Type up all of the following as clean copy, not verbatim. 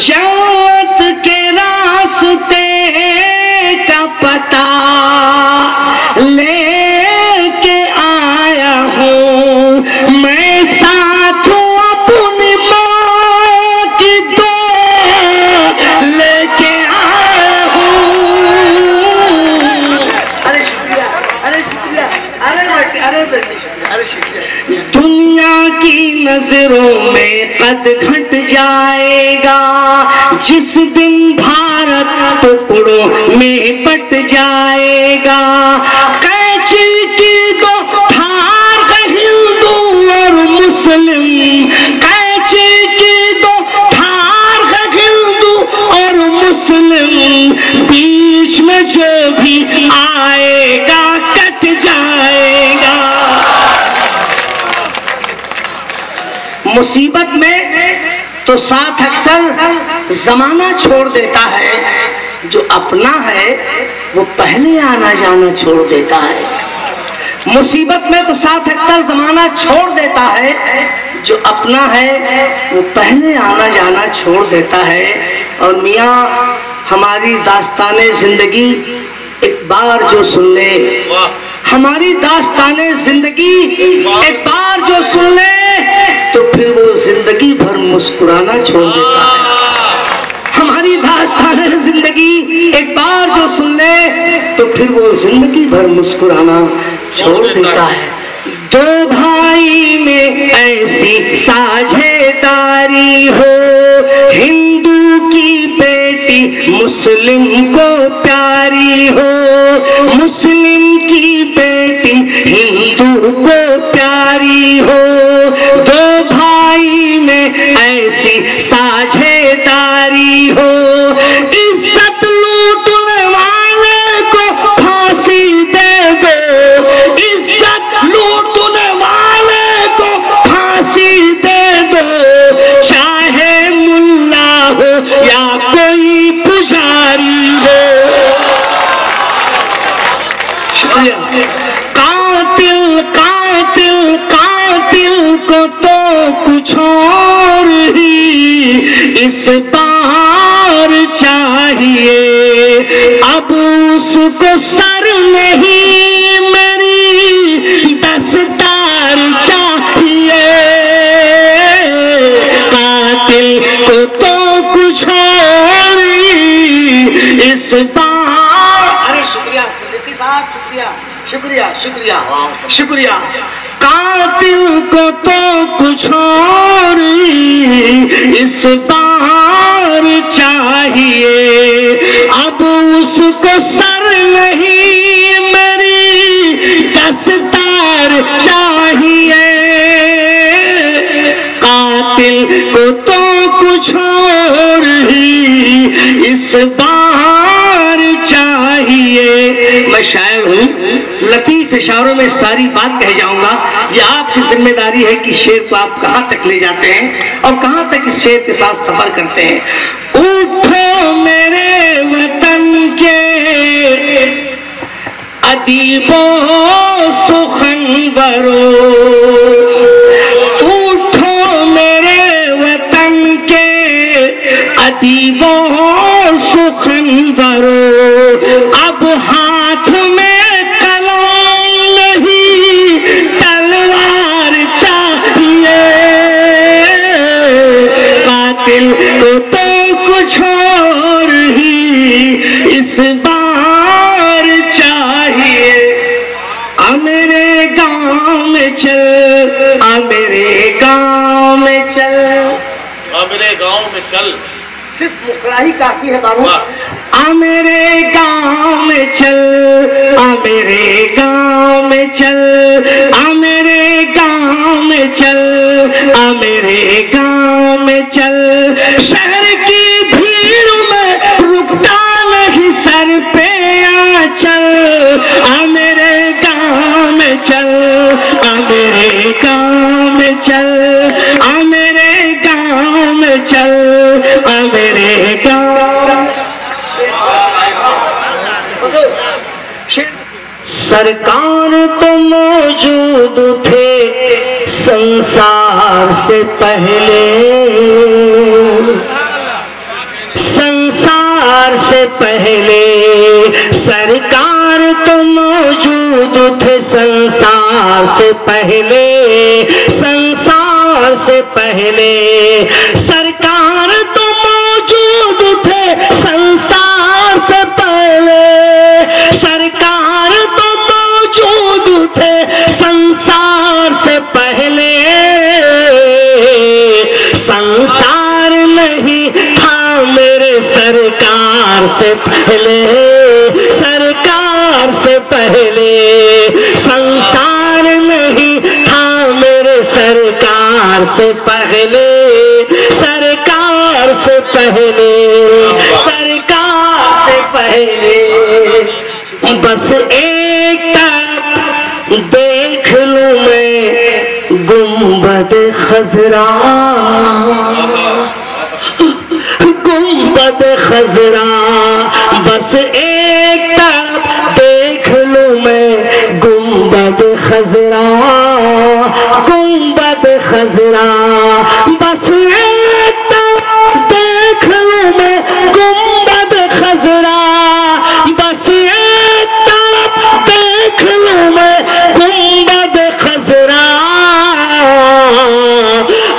جنت کے راستے کا پتہ لے کے آیا ہوں میں، ساتھ اپنی ماں کی دعا لے کے آیا ہوں۔ ارے شکریہ، ارے شکریہ، ارے بیٹے شکریہ، ارے شکریہ۔ دنیا کی نظروں میں قد گھٹ جائے گا جس دن بھارت ٹکڑوں میں بٹ جائے گا، قینچی کی دو دھار کا ہندو اور مسلم، قینچی کی دو دھار کا ہندو اور مسلم، بیچ میں جو بھی آئے گا کٹ جائے گا۔ مصیبت میں تو ساتھ اکثر زمانہ چھوڑ دیتا ہے، جو اپنا ہے وہ پہلے آنا جانا چھوڑ دیتا ہے۔ مصیبت میں تو ساتھ اکثر زمانہ چھوڑ دیتا ہے، جو اپنا ہے وہ پہلے آنا جانا چھوڑ دیتا ہے۔ اور میاں ہماری داستان زندگی ایک بار جو سن لے، ہماری داستان زندگی ایک بار جو سن لے تو پھر وہ زندگی بھر مسکرانا چھوڑ دیتا ہے۔ ہماری داستان زندگی ایک بار جو سن لے تو پھر وہ زندگی بھر مسکرانا چھوڑ دیتا ہے۔ دو بھائی میں ایسی ساجھے داری ہو، ہندو کی بیٹی مسلم کو پیاری ہو، مسلم کی بیٹی ہندو کو پیاری ہو، دو بھائی میں ایسی ساجھے داری ہو، عزت لوٹنے والے کو پھانسی دے دو، عزت لوٹنے والے کو پھانسی دے دو، چاہے ملا ہو یا کوئی پجاری ہو۔ شکریہ۔ قاتل قاتل قاتل کو تو کچھ اور ہی اس بار چاہیے، اب اس کو سر نہیں میری دستار چاہیے، قاتل کو تو کچھ اور ہی اس بار۔ ارے شکریہ صدیقی صاحب، شکریہ شکریہ شکریہ شکریہ۔ قاتل کو تو کچھ اور ہی اس بار چاہیے، اب اس کو سر نہیں میری دستار چاہیے، قاتل کو تو کچھ اور ہی اس بار چاہیے۔ میں شاعر ہوں، لطیف اشاروں میں ساری بات کہہ جاؤں گا، یہ آپ کی ذمہ داری ہے کہ شعر کو آپ کہاں تک لے جاتے ہیں اور کہاں تک اس شعر کے ساتھ سفر کرتے ہیں۔ اٹھو میرے وطن کے ادیبوں سخنوروں، اٹھو میرے وطن کے ادیبوں سخنوروں، اب ہاتھ میں تو کچھ اور ہی اس بار چاہیے۔ آ میرے گاؤں میں چل، آ میرے گاؤں میں چل، آ میرے گاؤں میں چل، صرف مکرا ہی کافی ہے بابو۔ آ میرے گاؤں میں چل، آ میرے گاؤں میں چل، آ میرے گاؤں میں چل، آ میرے گاؤں میں چل، شہر کی بھیڑ میں رکتا نہیں سر پہ آ چل، آ میرے گاؤں میں چل، آ میرے گاؤں میں چل، آ میرے گاؤں میں چل، آ میرے گاؤں۔ سرکار تو موجود تھے سنسار سے پہلے، پہلے سنسار سے پہلے سرکار تو موجود تھے سنسار سے پہلے سرکار تو موجود تھے سنسار سے پہلے سنسار نہیں تھا میرے سرکار سے پہلے سرکار سے پہلے سنسار نہیں تھا میرے سرکار سے پہلے سرکار سے پہلے سرکار سے پہلے بس ایک طرف دیکھ لوں میں گنبد خضرا گنبد خضرا بس ایک طرف دیکھ لوں میں گنبد خضرا گنبد خضرا بس ایک طرف دیکھ لوں میں گنبد خضرا بس ایک طرف دیکھ لوں میں گنبد خضرا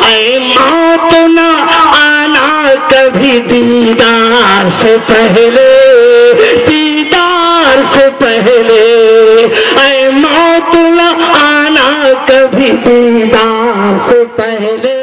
اے موت نہ آنا کبھی دیدار سے پہلے دیدار سے پہلے اے موت نہ آنا کبھی دیدار سے پہلے